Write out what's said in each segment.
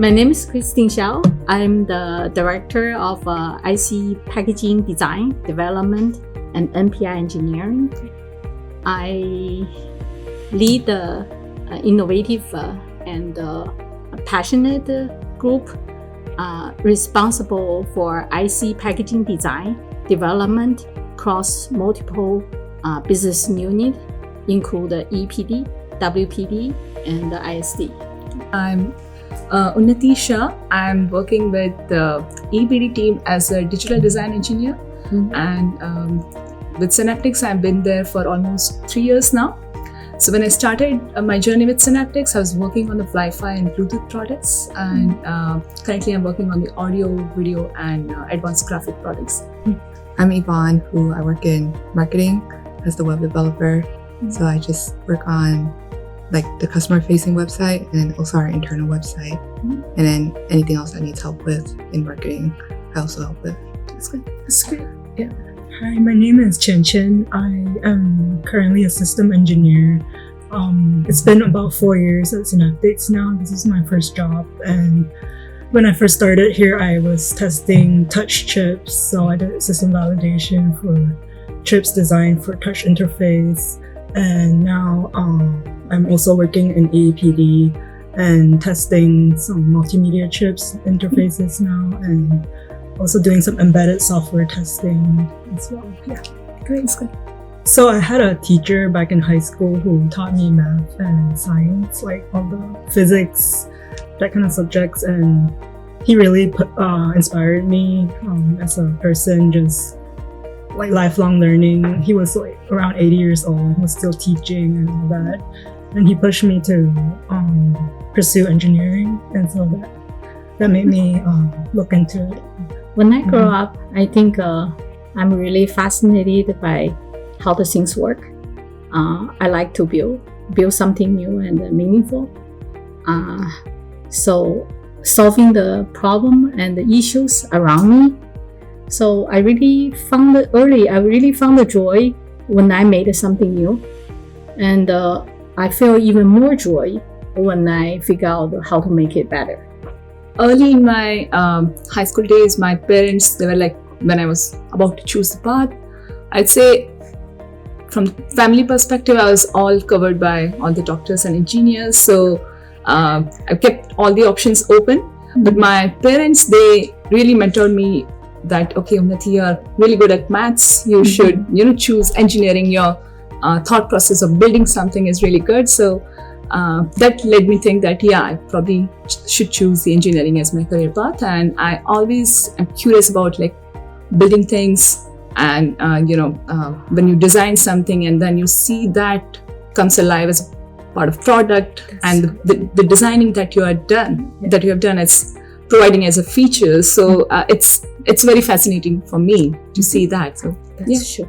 My name is Qien Xiao. I'm the Director of IC Packaging Design, Development, and NPI Engineering. I lead the innovative and passionate group responsible for IC packaging design, development across multiple business units, include EPD, WPD, and the ISD. I'm Unnati Shah. I'm working with the EPD team as a digital design engineer, and with Synaptics, I've been there for almost 3 years now. So when I started my journey with Synaptics, I was working on the Wi-Fi and Bluetooth products, and currently I'm working on the audio, video, and advanced graphic products. I'm Eyvonne Hu. I work in marketing as the web developer. So I just work on like the customer-facing website and also our internal website. And then anything else that needs help with in marketing, I also help with. That's good. That's great. Yeah. Hi, my name is Qien Qien. I am currently a system engineer. It's been about 4 years at Synaptics now. This is my first job. And when I first started here, I was testing touch chips. So I did system validation for chips designed for touch interface. And now I'm also working in EPD and testing some multimedia chips interfaces now, and also doing some embedded software testing as well. Yeah, great. It's good. So I had a teacher back in high school who taught me math and science, like all the physics, that kind of subjects, and he really inspired me as a person, just like lifelong learning. He was like around 80 years old, he was still teaching and all that, and he pushed me to pursue engineering, and so that made me look into it. When I grow up, I think I'm really fascinated by how the things work. I like to build something new and meaningful. So solving the problem and the issues around me. So I really found the joy when I made something new. And I feel even more joy when I figure out how to make it better. Early in my high school days, my parents, they were like, when I was about to choose the path, I'd say from family perspective, I was all covered by all the doctors and engineers. So I kept all the options open. But my parents, they really mentored me that, okay, Unnati, you're really good at maths. You should, choose engineering. Your thought process of building something is really good. So that led me think that, I probably should choose the engineering as my career path. And I always am curious about like building things. And, when you design something and then you see that comes alive as part of product, and the designing that you have done as providing as a feature. So it's very fascinating for me to see that. So that's sure.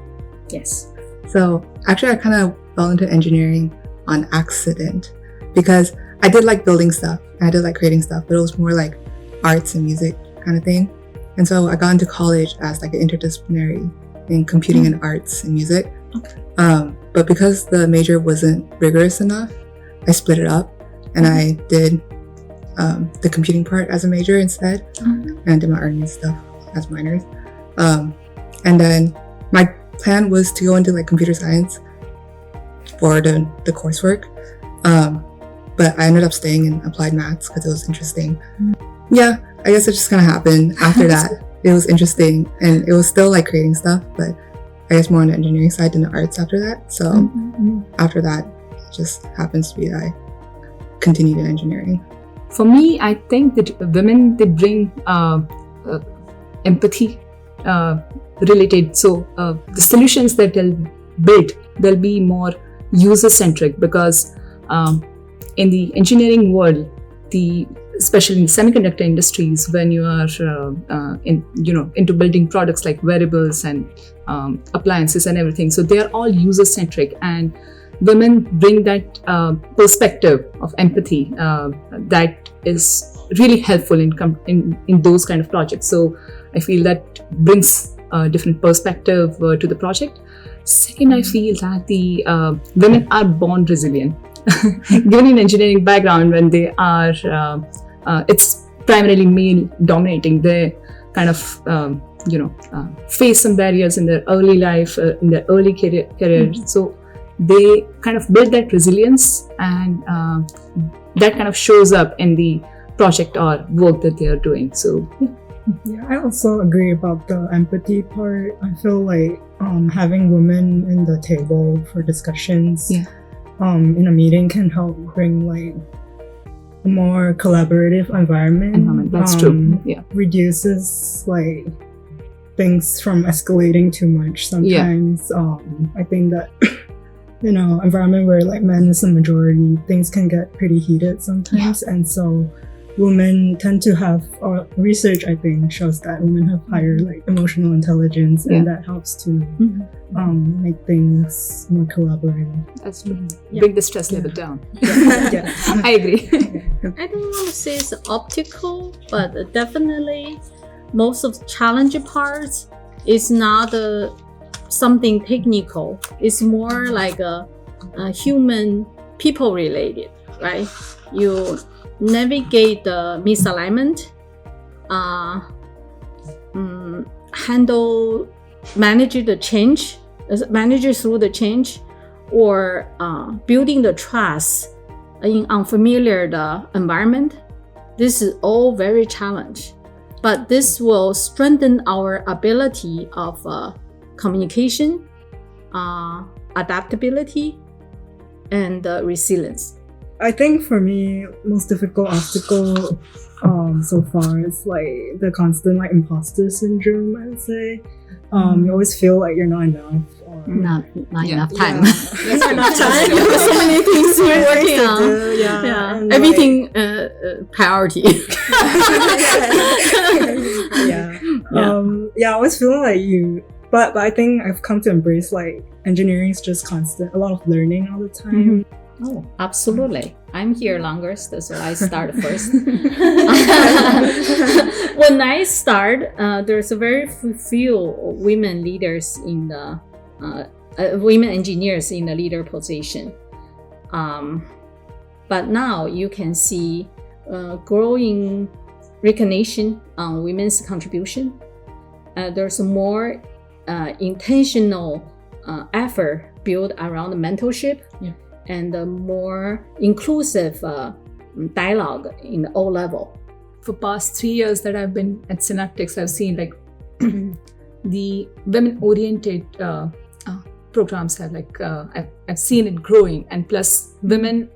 Yes. So actually I kind of fell into engineering on accident because I did like building stuff. I did like creating stuff, but it was more like arts and music kind of thing. And so I got into college as like an interdisciplinary in computing and arts and music. Okay. But because the major wasn't rigorous enough, I split it up and I did the computing part as a major instead, and I did my art and stuff as minors. And then my plan was to go into like computer science for the coursework. But I ended up staying in applied maths because it was interesting. Yeah, I guess it just kind of happened after that. It was interesting and it was still like creating stuff, but I guess more on the engineering side than the arts after that. So after that, it just happens to be that I continued in engineering. For me, I think that women, they bring empathy related. So the solutions that they'll build, they'll be more user-centric because in the engineering world, especially in semiconductor industries, when you are into building products like wearables and appliances and everything, so they are all user-centric, and women bring that perspective of empathy that is really helpful in those kind of projects. So I feel that brings a different perspective to the project. Second, I feel that the women are born resilient. Given an engineering background, when they are, it's primarily male dominating. They kind of face some barriers in their early life, in their early career. So they kind of build that resilience, and that kind of shows up in the project or work that they are doing. So Yeah, I also agree about the empathy part. I feel like having women in the table for discussions in a meeting can help bring like a more collaborative environment. That's true. Yeah. Reduces like things from escalating too much sometimes. I think that environment where like men is the majority, things can get pretty heated sometimes, and so women tend to have, or research I think shows that women have higher like emotional intelligence, and that helps to make things more collaborative. That's true. Bring the stress level down. I agree. I don't want to say it's optical, but definitely most of the challenging parts is not something technical. It's more like a human, people related, right? You navigate the misalignment, manage the change, manage through the change, or building the trust in unfamiliar environment. This is all very challenging, but this will strengthen our ability of communication, adaptability, and resilience. I think for me, most difficult obstacle so far is like the constant like imposter syndrome, I would say. You always feel like you're not enough. Or Not enough time. There's not enough time. So many things you're working on. And Everything priority. I always feel like but I think I've come to embrace like engineering is just constant, a lot of learning all the time. Oh, absolutely. I'm here longest, so I start first. When I start, there's a very few women leaders in the women engineers in the leader position. But now you can see growing recognition on women's contribution. There's more intentional effort built around mentorship. And a more inclusive dialogue in all level. For past 3 years that I've been at Synaptics, I've seen like the women-oriented programs have like I've seen it growing, and plus women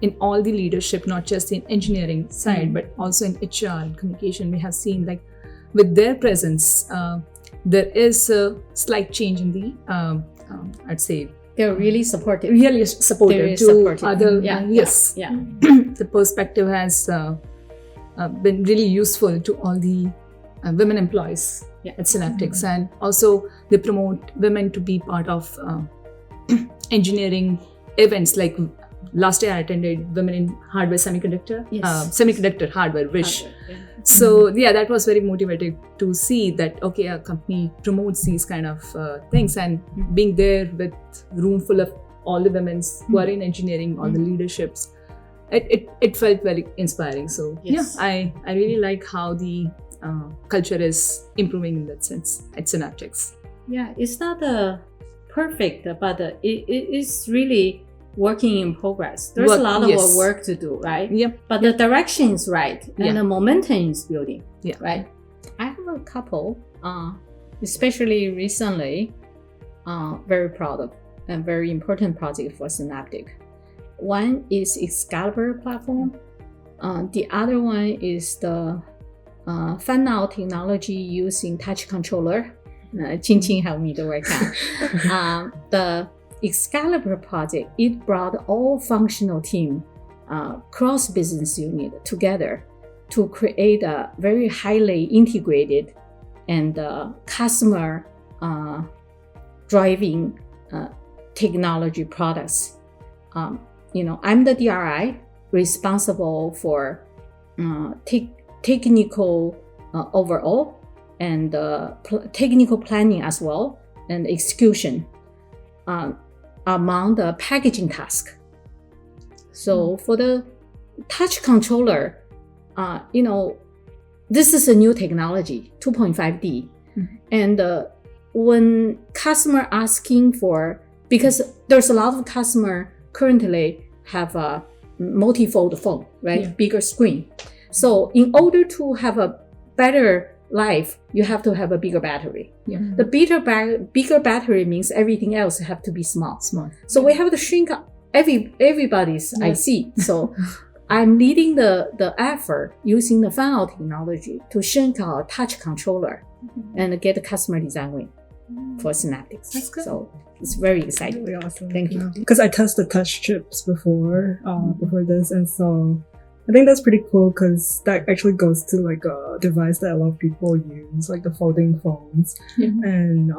in all the leadership, not just in engineering side, but also in HR and communication. We have seen like with their presence, there is a slight change in the I'd say. They're really supportive. Really supportive to other. Yes. The perspective has been really useful to all the women employees at Synaptics, and also they promote women to be part of engineering events. Like last year, I attended Women in Hardware Semiconductor, Semiconductor Hardware, WISH. So that was very motivating to see that a company promotes these kind of things, and being there with room full of all the women who are in engineering, all the leaderships, it felt very inspiring. So I really like how the culture is improving in that sense at Synaptics. Yeah, it's not perfect, but it is really working in progress. There's a lot of work to do, right? Yep. But the direction is right, and the momentum is building, right? I have a couple, especially recently, very proud of, and very important project for Synaptic. One is Excalibur platform. The other one is the fan-out technology using touch controller. Qien Qien helped me to work out. The Excalibur project, it brought all functional team, cross-business unit together to create a very highly integrated and customer driving technology products. I'm the DRI responsible for technical overall and technical planning as well, and execution among the packaging task. So for the touch controller, this is a new technology, 2.5D. And when customer asking for, because there's a lot of customer currently have a multifold phone, right? Bigger screen. So in order to have a better life, you have to have a bigger battery. The bigger battery means everything else have to be small. So we have to shrink everybody's IC. So I'm leading the effort using the fan-out technology to shrink our touch controller and get the customer design win for Synaptics. That's good. So it's very exciting. Really awesome. Thank you. Because I tested touch chips before this, and so I think that's pretty cool because that actually goes to like a device that a lot of people use, like the folding phones. And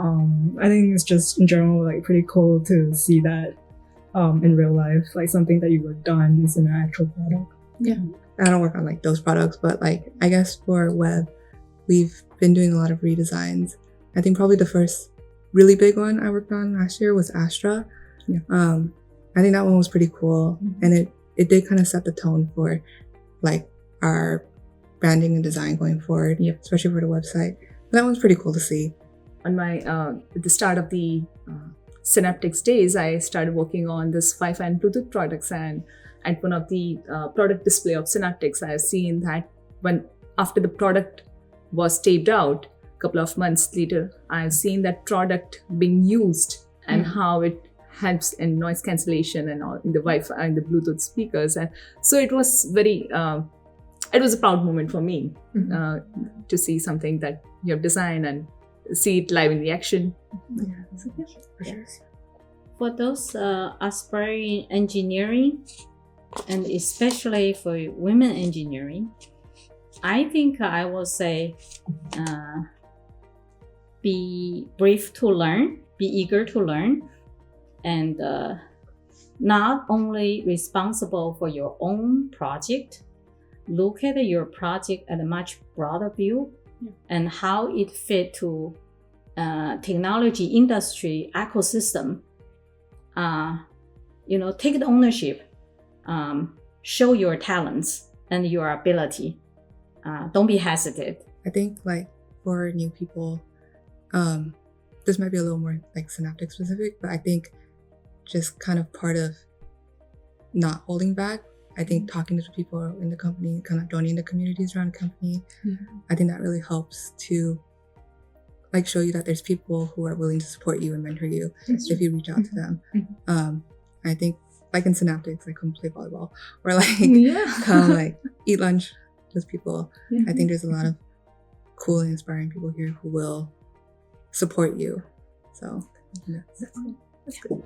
I think it's just in general like pretty cool to see that in real life, like something that you worked on is an actual product. I don't work on like those products, but like I guess for web, we've been doing a lot of redesigns. I think probably the first really big one I worked on last year was Astra. I think that one was pretty cool, and it did kind of set the tone for like our branding and design going forward, especially for the website. That one's pretty cool to see. On my at the start of the Synaptics days, I started working on this Wi-Fi and Bluetooth products, and at one of the product display of Synaptics, I have seen that when after the product was taped out, a couple of months later, I've seen that product being used and how it helps in noise cancellation and all in the Wi-Fi and the Bluetooth speakers. And so it was very, it was a proud moment for me to see something that you have designed and see it live in the action. For sure. For those aspiring engineering, and especially for women engineering, I think I will say be brave to learn, be eager to learn, and not only responsible for your own project, look at your project at a much broader view and how it fit to technology industry ecosystem. Take the ownership, show your talents and your ability. Don't be hesitant. I think like for new people, this might be a little more like Synaptic specific, but I think just kind of part of not holding back. I think talking to people in the company, kind of joining the communities around the company, I think that really helps to like show you that there's people who are willing to support you and mentor you if you reach out to them. I think like in Synaptics, like come play volleyball or like come like eat lunch with people. I think there's a lot of cool and inspiring people here who will support you. So that's good.